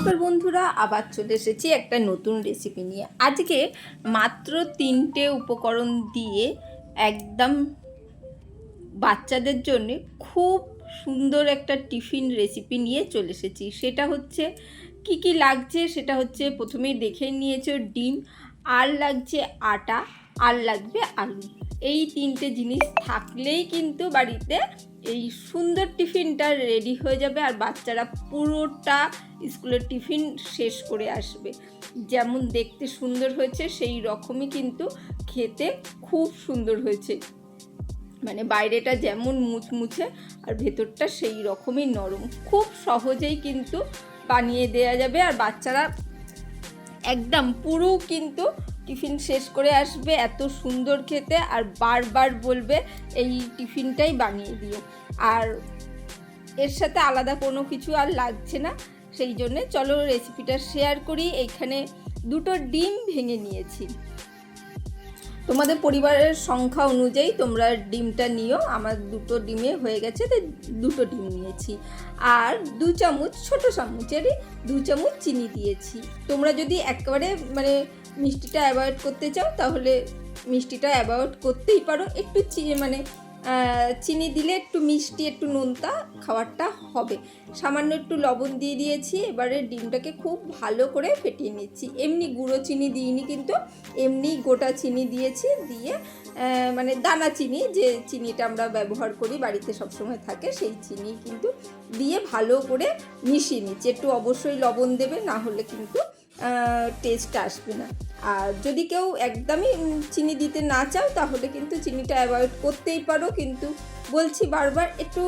নমস্কার বন্ধুরা, আবার চলে এসেছি একটা নতুন রেসিপি নিয়ে। আজকে মাত্র 3টে উপকরণ দিয়ে একদম বাচ্চাদের জন্য খুব সুন্দর একটা টিফিন রেসিপি নিয়ে চলে এসেছি। সেটা হচ্ছে কি কি লাগছে, সেটা হচ্ছে প্রথমেই দেখে নিয়েছো ডিম, আর লাগছে আটা, আর লাগবে আলু। এই 3টে জিনিস থাকলেই কিন্তু বাড়িতে এই সুন্দর টিফিনটা রেডি হয়ে যাবে, আর বাচ্চারা পুরোটা স্কুলের টিফিন শেষ করে আসবে। যেমন দেখতে সুন্দর হয়েছে সেই রকমই কিন্তু খেতে খুব সুন্দর হয়েছে। মানে বাইরেটা যেমন মুচমুচে আর ভেতরটা সেই রকমই নরম। খুব সহজেই কিন্তু বানিয়ে দেওয়া যাবে, আর বাচ্চারা একদম পুরো কিন্তু টিফিন শেষ করে আসবে। এত সুন্দর খেতে, আর বারবার বলবে এই টিফিনটাই বানিয়ে দিও। আর এর সাথে আলাদা কোনো কিছু আর লাগছে না, সেই জন্যে চলো রেসিপিটা শেয়ার করি। এইখানে 2টো ডিম ভেঙে নিয়েছি। তোমাদের পরিবারের সংখ্যা অনুযায়ী তোমরা ডিমটা নিও। আমার 2টো ডিমে হয়ে গেছে, তাই 2টো ডিম নিয়েছি। আর 2 চামচ, ছোটো চামচেরই 2 চামচ চিনি দিয়েছি। তোমরা যদি একেবারে মানে মিষ্টিটা অ্যাভয়েড করতে চাও তাহলে মিষ্টিটা অ্যাভয়েড করতেই পারো। একটু চিনি দিলে একটু মিষ্টি, একটু নোনতা খাবারটা হবে। সামান্য একটু লবণ দিয়ে দিয়েছি। এবারে ডিমটাকে খুব ভালো করে ফেটিয়ে নিচ্ছি। এমনি গুঁড়ো চিনি দিইনি, কিন্তু এমনি গোটা চিনি দিয়েছি। দিয়ে মানে দানা চিনি, যে চিনিটা আমরা ব্যবহার করি বাড়িতে সবসময় থাকে, সেই চিনি কিন্তু দিয়ে ভালো করে মিশিয়ে নিচ্ছি। একটু অবশ্যই লবণ দেবে, না হলে কিন্তু টেস্ট আসবে না। আর যদি কেউ একদমই চিনি দিতে না চাও তাহলে কিন্তু চিনিটা অ্যাভয়েড করতেই পারো, কিন্তু বলছি বারবার একটু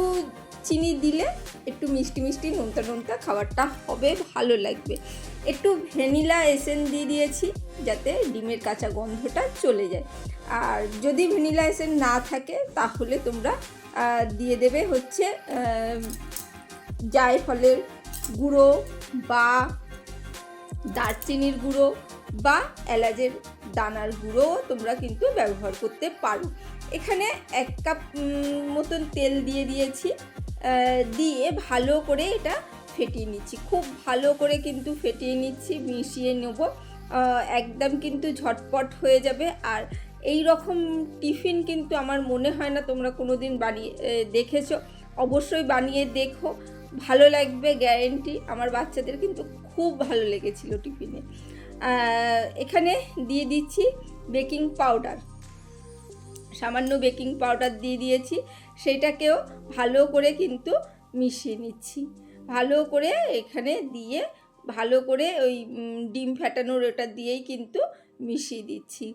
চিনি দিলে একটু মিষ্টি মিষ্টি নোনতা নোনতা খাবারটা হবে, ভালো লাগবে। একটু ভ্যানিলা এসেন্স দিয়ে দিয়েছি যাতে ডিমের কাঁচা গন্ধটা চলে যায়। আর যদি ভ্যানিলা এসেন্স না থাকে তাহলে তোমরা দিয়ে দেবে হচ্ছে জায়ফলের গুঁড়ো বা দারচিনির গুঁড়ো বা এলাচের দানার গুঁড়ো তোমরা কিন্তু ব্যবহার করতে পারো। এখানে 1 কাপ মতন তেল দিয়ে দিয়েছি। দিয়ে ভালো করে এটা ফেটিয়ে নিচ্ছি। খুব ভালো করে কিন্তু ফেটিয়ে নিচ্ছি, মিশিয়ে নেব। একদম কিন্তু ঝটপট হয়ে যাবে। আর এই রকম টিফিন কিন্তু আমার মনে হয় না তোমরা কোনো দিন বানিয়ে দেখেছো। অবশ্যই বানিয়ে দেখো, ভালো লাগবে গ্যারেন্টি। আমার বাচ্চাদের কিন্তু খুব ভালো লেগেছিল টিফিনে। এখানে দিয়ে দিচ্ছি বেকিং পাউডার, সামান্য বেকিং পাউডার দিয়ে দিয়েছি। সেটাকেও ভালো করে কিন্তু মিশিয়ে নিচ্ছি। ভালো করে এখানে দিয়ে ভালো করে ওই ডিম ফেটানোর ওটা দিয়েই কিন্তু মিশিয়ে দিচ্ছি।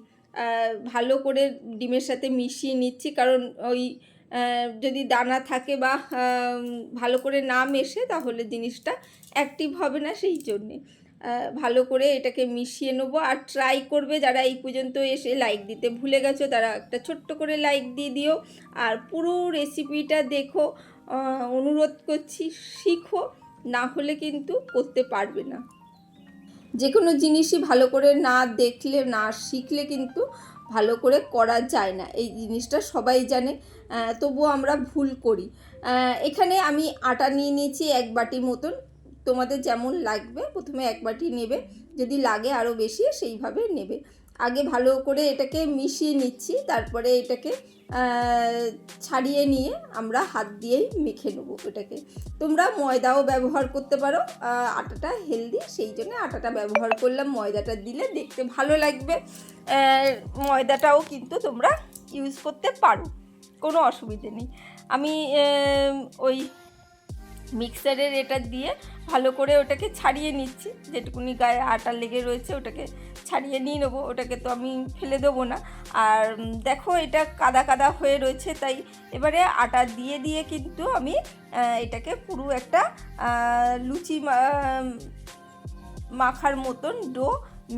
ভালো করে ডিমের সাথে মিশিয়ে নিচ্ছি, কারণ ওই যদি দানা থাকে বা ভালো করে না মেশে তাহলে জিনিসটা অ্যাক্টিভ হবে না, সেই জন্যে ভালো করে এটাকে মিশিয়ে নেবো। আর ট্রাই করবে, যারা এই পর্যন্ত এসে লাইক দিতে ভুলে গেছো তারা একটা ছোট্ট করে লাইক দিয়ে দিও। আর পুরো রেসিপিটা দেখো, অনুরোধ করছি, শিখো, না হলে কিন্তু করতে পারবে না। যে কোনো জিনিসই ভালো করে না দেখলে, না শিখলে কিন্তু ভালো করে করা যায় না। এই জিনিসটা সবাই জানে, তবুও আমরা ভুল করি। এখানে আমি আটা নিয়ে নিয়েছি 1 বাটি মতন। তোমাদের যেমন লাগবে প্রথমে 1 বাটি নেবে, যদি লাগে আরও বেশি সেইভাবে নেবে। আগে ভালো করে এটাকে মিশিয়ে নিচ্ছি, তারপরে এটাকে ছাড়িয়ে নিয়ে আমরা হাত দিয়েই মেখে নেবো এটাকে। তোমরা ময়দাও ব্যবহার করতে পারো, আটাটা হেলদি সেই জন্য আটাটা ব্যবহার করলাম। ময়দাটা দিলে দেখতে ভালো লাগবে। ময়দাটাও কিন্তু তোমরা ইউজ করতে পারো, কোনো অসুবিধে নেই। আমি ওই মিক্সারের এটা দিয়ে ভালো করে ওটাকে ছাড়িয়ে নিচ্ছি। যেটুকুনি গায়ে আটা লেগে রয়েছে ওটাকে ছাড়িয়ে নিয়ে নেবো। ওটাকে তো আমি ফেলে দেবো না। আর দেখো এটা কাদা কাদা হয়ে রয়েছে, তাই এবারে আটা দিয়ে দিয়ে কিন্তু আমি এটাকে পুরো একটা লুচি মাখার মতন ডো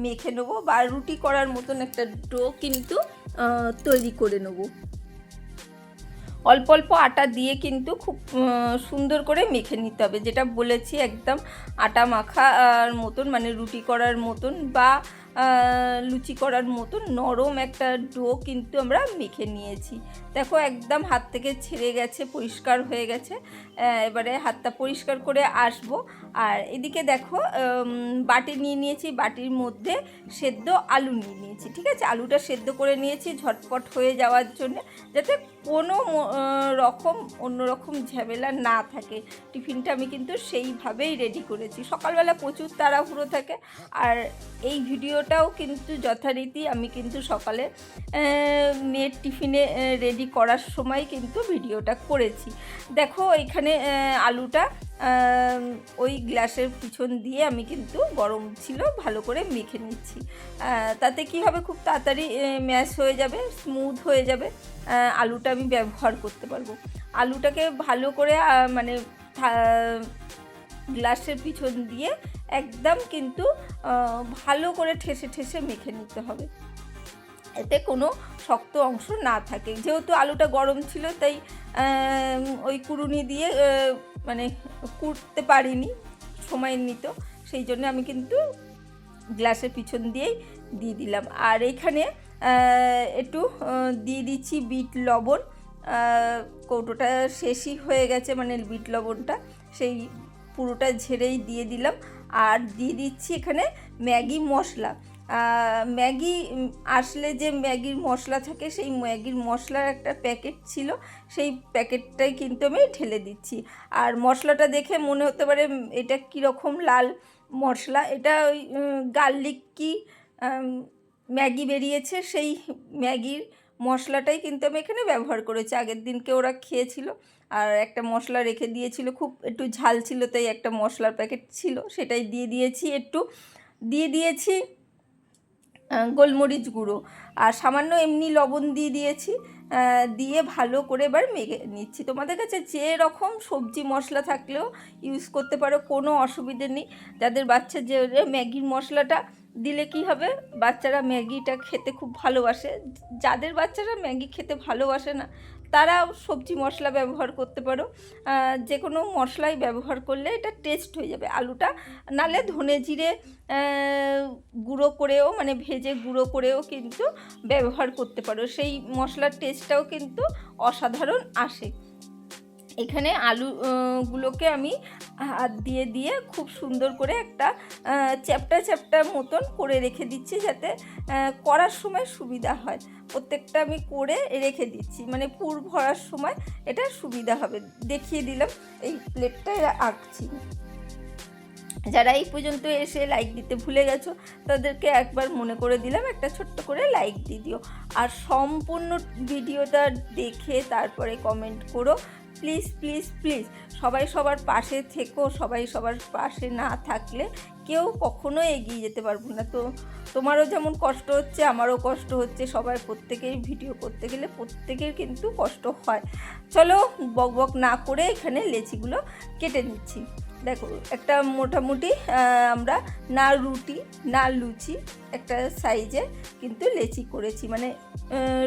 মেখে নেবো, বা রুটি করার মতন একটা ডো কিন্তু তৈরি করে নেবো। অল্প অল্প আটা দিয়ে কিন্তু খুব সুন্দর করে মেখে নিতে হবে, যেটা বলেছি একদম আটা মাখার মতন, মানে রুটি করার মতন বা লুচি করার মতো নরম একটা ডো কিন্তু আমরা মেখে নিয়েছি। দেখো একদম হাত থেকে ছেড়ে গেছে, পরিষ্কার হয়ে গেছে। এবারে হাতটা পরিষ্কার করে আসবো। আর এদিকে দেখো বাটি নিয়ে নিয়েছি, বাটির মধ্যে সেদ্ধ আলু নিয়ে নিয়েছি। ঠিক আছে, আলুটা সেদ্ধ করে নিয়েছি ঝটপট হয়ে যাওয়ার জন্য, যাতে কোনো অন্যরকম ঝামেলা না থাকে। টিফিনটা আমি কিন্তু সেইভাবেই রেডি করেছি। সকালবেলা প্রচুর তাড়াহুড়ো থাকে, আর এই ভিডিওটাও কিন্তু যথারীতি আমি কিন্তু সকালে মেয়ের টিফিনে রেডি করার সময় কিন্তু ভিডিওটা করেছি। দেখো এখানে আলুটা ওই গ্লাসের পিছন দিয়ে আমি কিন্তু গরম ছিল ভালো করে মেখে নিচ্ছি। তাতে কি হবে, খুব তাড়াতাড়ি ম্যাশ হয়ে যাবে, স্মুথ হয়ে যাবে, আলুটা আমি ব্যবহার করতে পারবো। আলুটাকে ভালো করে মানে গ্লাসের পিছন দিয়ে একদম কিন্তু ভালো করে ঠেসে ঠেসে মেখে নিতে হবে, এতে কোনো শক্ত অংশ না থাকে। যেহেতু আলুটা গরম ছিল তাই ওই কুড়ুনি দিয়ে মানে কুড়তে পারিনি, সময় নিত, সেই জন্য আমি কিন্তু গ্লাসের পিছন দিয়েই দিয়ে দিলাম। আর এখানে একটু দিয়ে দিচ্ছি বিট লবণ। কৌটোটা শেষই হয়ে গেছে, মানে বিট লবণটা সেই পুরোটা ঝেড়েই দিয়ে দিলাম। আর দিয়ে দিচ্ছি এখানে ম্যাগি মশলা। ম্যাগি আসলে যে ম্যাগির মশলা থাকে, সেই ম্যাগির মশলার একটা প্যাকেট ছিল, সেই প্যাকেটটাই কিন্তু আমি ঢেলে দিচ্ছি। আর মশলাটা দেখে মনে হতে পারে এটা কীরকম লাল মশলা, এটা ওই গার্লিক কি ম্যাগি বেরিয়েছে, সেই ম্যাগির মশলাটাই কিন্তু আমি এখানে ব্যবহার করেছি। আগের দিনকে ওরা খেয়েছিল, আর একটা মশলা রেখে দিয়েছিল, খুব একটু ঝাল ছিল, তাই একটা মশলার প্যাকেট ছিল, সেটাই দিয়ে দিয়েছি। একটু দিয়ে দিয়েছি গোলমরিচ গুঁড়ো, আর সামান্য এমনি লবণ দিয়ে দিয়েছি। দিয়ে ভালো করে এবার মেখে নিচ্ছি। তোমাদের কাছে যে রকম সবজি মশলা থাকলেও ইউজ করতে পারো, কোনো অসুবিধে নেই। যাদের বাচ্চা যে ম্যাগির মশলাটা দিলে কি হবে, বাচ্চারা ম্যাগিটা খেতে খুব ভালোবাসে। যাদের বাচ্চারা ম্যাগি খেতে ভালোবাসে না, তারা সবজি মশলা ব্যবহার করতে পারো। যে কোনো মশলাই ব্যবহার করলে এটা টেস্ট হয়ে যাবে। আলুটা নালে ধনে জিরে গুঁড়ো করেও, মানে ভেজে গুঁড়ো করেও কিন্তু ব্যবহার করতে পারো, সেই মশলার টেস্টটাও কিন্তু অসাধারণ আসে। এখানে আলুগুলোকে আমি হাত দিয়ে দিয়ে খুব সুন্দর করে একটা চ্যাপ্টা চ্যাপ্টা মতন করে রেখে দিচ্ছি, যাতে করার সময় সুবিধা হয়। প্রত্যেকটা আমি করে রেখে দিচ্ছি, মানে পুর ভরার সময় এটা সুবিধা হবে। দেখিয়ে দিলাম, এই প্লেটটায় আঁকছি। যারা এই পর্যন্ত এসে লাইক দিতে ভুলে গেছো, তাদেরকে একবার মনে করে দিলাম, একটা ছোট্ট করে লাইক দিয়ে দিও। আর সম্পূর্ণ ভিডিওটা দেখে তারপরে কমেন্ট করো, প্লিজ প্লিজ প্লিজ। সবাই সবার পাশে থেকো, সবাই সবার পাশে না থাকলে কেউ কখনো এগিয়ে যেতে পারবো না। তো তোমারও যেমন কষ্ট হচ্ছে, আমারও কষ্ট হচ্ছে, সবার প্রত্যেকের ভিডিও করতে গেলে প্রত্যেকের কিন্তু কষ্ট হয়। চলো বক বক না করে এখানে লেচিগুলো কেটে নিচ্ছি। দেখো একটা মোটামুটি আমরা না রুটি না লুচি একটা সাইজে কিন্তু লেচি করেছি, মানে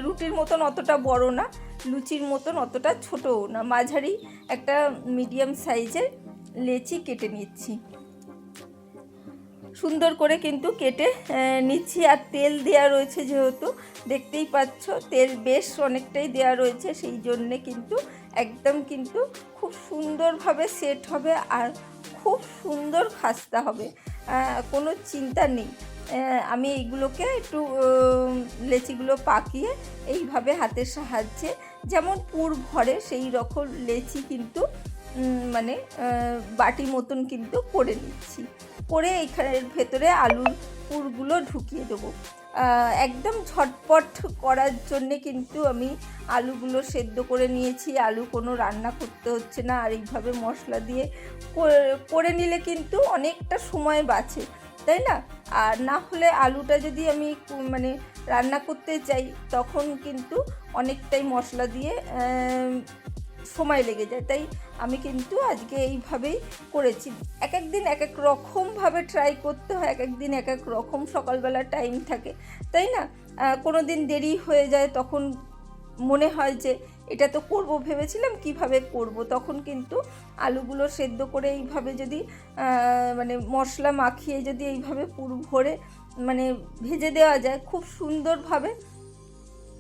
রুটির মতন অতটা বড় না, লুচির মতন অতটা ছোটও না, মাঝারি একটা মিডিয়াম সাইজের লেচি কেটে নিচ্ছি। সুন্দর করে কিন্তু কেটে নিচ্ছি। আর তেল দেওয়া রয়েছে, যেহেতু দেখতেই পাচ্ছ তেল বেশ অনেকটাই দেওয়া রয়েছে, সেই জন্যে কিন্তু একদম কিন্তু খুব সুন্দরভাবে সেট হবে আর খুব সুন্দর খাস্তা হবে, কোনো চিন্তা নেই। আমি এইগুলোকে একটু লেচিগুলো পাকিয়ে এইভাবে হাতের সাহায্যে যেমন পুর ভরে সেই রকম লেচি কিন্তু মানে বাটি মতন কিন্তু করে নিচ্ছি। করে এইখানের ভেতরে আলুর পুরগুলো ঢুকিয়ে দেবো। একদম ঝটপট করার জন্যে কিন্তু আমি আলুগুলো সেদ্ধ করে নিয়েছি, আলু কোনো রান্না করতে হচ্ছে না। আর এইভাবে মশলা দিয়ে করে নিলে কিন্তু অনেকটা সময় বাঁচে, তাই না? আর না হলে আলুটা যদি আমি মানে রান্না করতে চাই, তখন কিন্তু অনেকটাই মশলা দিয়ে সময় লেগে যায়। তাই আমি কিন্তু আজকে এইভাবেই করেছি। এক এক দিন এক এক রকমভাবে ট্রাই করতে হয়, এক এক দিন এক এক রকম সকালবেলা টাইম থাকে, তাই না? কোনো দিন দেরি হয়ে যায়, তখন মনে হয় যে এটা তো করব ভেবেছিলাম, কিভাবে করব, তখন কিন্তু আলুগুলো সেদ্ধ করে এইভাবে যদি মানে মশলা মাখিয়ে যদি এইভাবে পুর ভরে মানে ভেজে দেওয়া যায় খুব সুন্দরভাবে,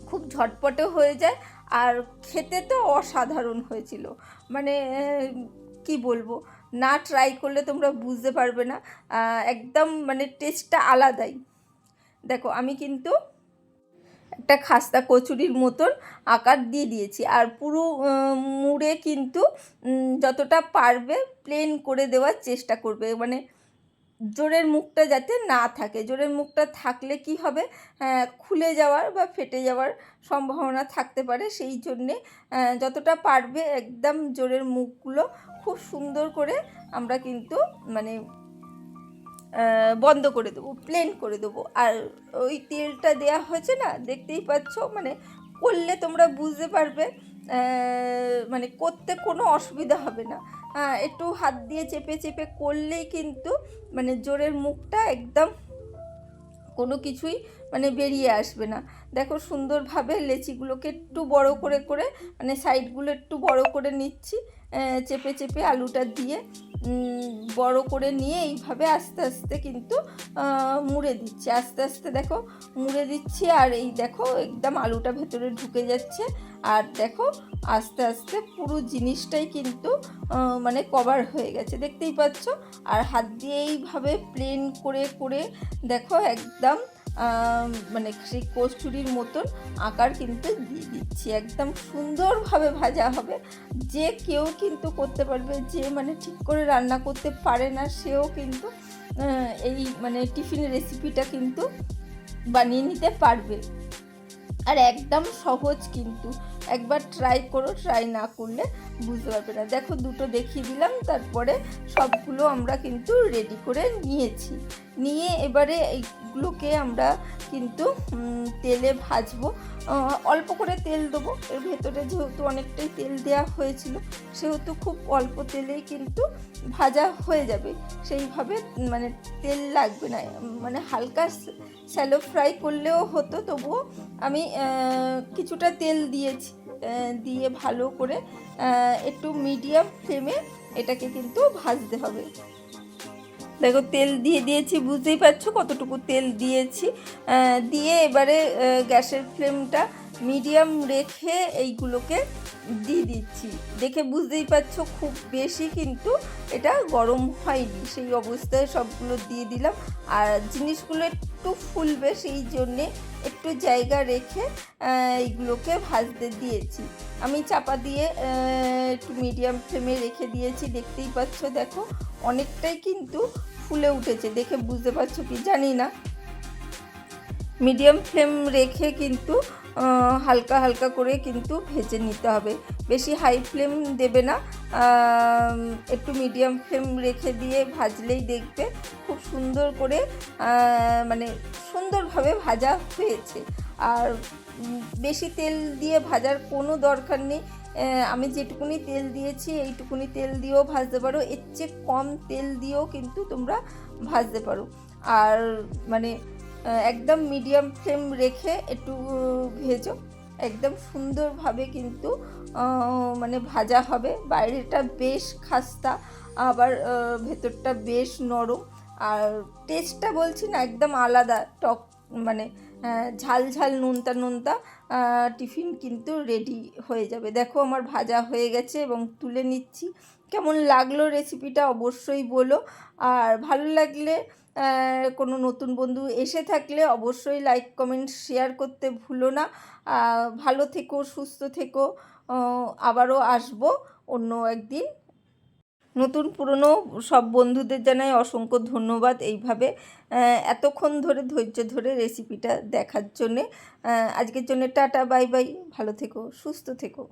খুব ঝটপটে হয়ে যায়। আর খেতে তো অসাধারণ হয়েছিল, মানে কি বলবো, না ট্রাই করলে তোমরা বুঝতে পারবে না, একদম মানে টেস্টটা আলাদাই। দেখো আমি কিন্তু একটা খাস্তা কচুরির মতন আকার দিয়ে দিয়েছি, আর পুরো মুড়ে কিন্তু যতটা পারবে প্লেন করে দেওয়ার চেষ্টা করবে, মানে জোরের মুখটা যাতে না থাকে। জোরের মুখটা থাকলে কি হবে, খুলে যাওয়ার বা ফেটে যাওয়ার সম্ভাবনা থাকতে পারে। সেই জন্যে যতটা পারবে একদম জোরের মুখগুলো খুব সুন্দর করে আমরা কিন্তু মানে বন্ধ করে দেবো, প্লেন করে দেবো। আর ওই তেলটা দেয়া হয়েছে না, দেখতেই পাচ্ছ, মানে করলে তোমরা বুঝতে পারবে, মানে করতে কোনো অসুবিধা হবে না। একটু হাত দিয়ে চেপে চেপে করলেই কিন্তু মানে জোরের মুখটা একদম কোনো কিছুই মানে বেরিয়ে আসবে না। দেখো সুন্দরভাবে লেচিগুলোকে একটু বড় করে করে মানে সাইডগুলো একটু বড় করে নিচ্ছি, চেপে চেপে আলুটা দিয়ে বড় করে নিয়ে এইভাবে আস্তে আস্তে কিন্তু মুড়ে দিচ্ছি। আস্তে আস্তে দেখো মুড়ে দিচ্ছি, আর এই দেখো একদম আলুটা ভেতরে ঢুকে যাচ্ছে। আর দেখো আস্তে আস্তে পুরো জিনিসটাই কিন্তু মানে কভার হয়ে গেছে, দেখতেই পাচ্ছ। আর হাত দিয়ে এইভাবে প্লেন করে করে দেখো একদম মানে সেই কচুরির মতন আকার কিন্তু দিয়ে দিচ্ছি। একদম সুন্দরভাবে ভাজা হবে, যে কেউ কিন্তু করতে পারবে। যে মানে ঠিক করে রান্না করতে পারে না সেও কিন্তু এই মানে টিফিন রেসিপিটা কিন্তু বানিয়ে নিতে পারবে। আর একদম সহজ, কিন্তু একবার ট্রাই করো, ট্রাই না করলে বুঝতে পারবে না। দেখো দুটো দেখিয়ে দিলাম, তারপরে সবগুলো আমরা কিন্তু রেডি করে নিয়েছি। নিয়ে এবারে এইগুলোকে আমরা কিন্তু তেলে ভাজবো। অল্প করে তেল দেবো, এর ভেতরে যেহেতু অনেকটাই তেল দেওয়া হয়েছিল সেহেতু খুব অল্প তেলেই কিন্তু ভাজা হয়ে যাবে। সেইভাবে মানে তেল লাগবে না, মানে হালকা শ্যালো ফ্রাই করলেও হতো, তবুও আমি কিছুটা তেল দিয়েছি। দিয়ে ভালো করে একটু মিডিয়াম ফ্লেমে এটাকে কিন্তু ভাজতে হবে। দেখো তেল দিয়ে দিয়েছি, বুঝতেই পারছো কতটুকু তেল দিয়েছি। দিয়ে এবারে গ্যাসের ফ্লেমটা মিডিয়াম রেখে এইগুলোকে দিয়ে দিচ্ছি। দেখে বুঝতেই পারছো খুব বেশি কিন্তু এটা গরম হয়নি, সেই অবস্থায় সবগুলো দিয়ে দিলাম। আর জিনিসগুলো একটু ফুলবে, সেই জন্যে একটু জায়গা রেখে এইগুলোকে ভাজতে দিয়েছি। আমি চাপা দিয়ে একটু মিডিয়াম ফ্লেমে রেখে দিয়েছি, দেখতেই পাচ্ছ। দেখো অনেকটাই কিন্তু ফুলে উঠেছে, দেখে বুঝতে পারছো কি জানি না। মিডিয়াম ফ্লেম রেখে কিন্তু হালকা হালকা করে কিন্তু ভেজে নিতে হবে, বেশি হাই ফ্লেম দেবে না। একটু মিডিয়াম ফ্লেম রেখে দিয়ে ভাজলেই দেখবে খুব সুন্দর করে মানে সুন্দরভাবে ভাজা হয়েছে। আর বেশি তেল দিয়ে ভাজার কোনো দরকার নেই, আমি যেটুকুনি তেল দিয়েছি এইটুকুনি তেল দিয়েও ভাজতে পারো, এর চেয়ে কম তেল দিয়েও কিন্তু তোমরা ভাজতে পারো। আর মানে একদম মিডিয়াম ফ্লেম রেখে একটু ভেজো, একদম সুন্দরভাবে কিন্তু মানে ভাজা হবে। বাইরেটা বেশ খাস্তা, আবার ভেতরটা বেশ নরম। আর টেস্টটা বলছি না একদম আলাদা, টক মানে ঝাল ঝাল নোনতা নোনতা টিফিন কিন্তু রেডি হয়ে যাবে। দেখো আমার ভাজা হয়ে গেছে এবং তুলে নিচ্ছি। কেমন লাগলো রেসিপিটা অবশ্যই বলো। আর ভালো লাগলে কোনো নতুন বন্ধু এসে থাকলে অবশ্যই লাইক কমেন্ট শেয়ার করতে ভুলো না। ভালো থেকো, সুস্থ থেকো, আবারও আসবো অন্য একদিন। নতুন পুরনো সব বন্ধুদের জানাই অসংখ্য ধন্যবাদ এইভাবে এতক্ষণ ধরে ধৈর্য ধরে রেসিপিটা দেখার জন্যে। আজকের জন্য টাটা, বাই বাই, ভালো থেকো, সুস্থ থেকো।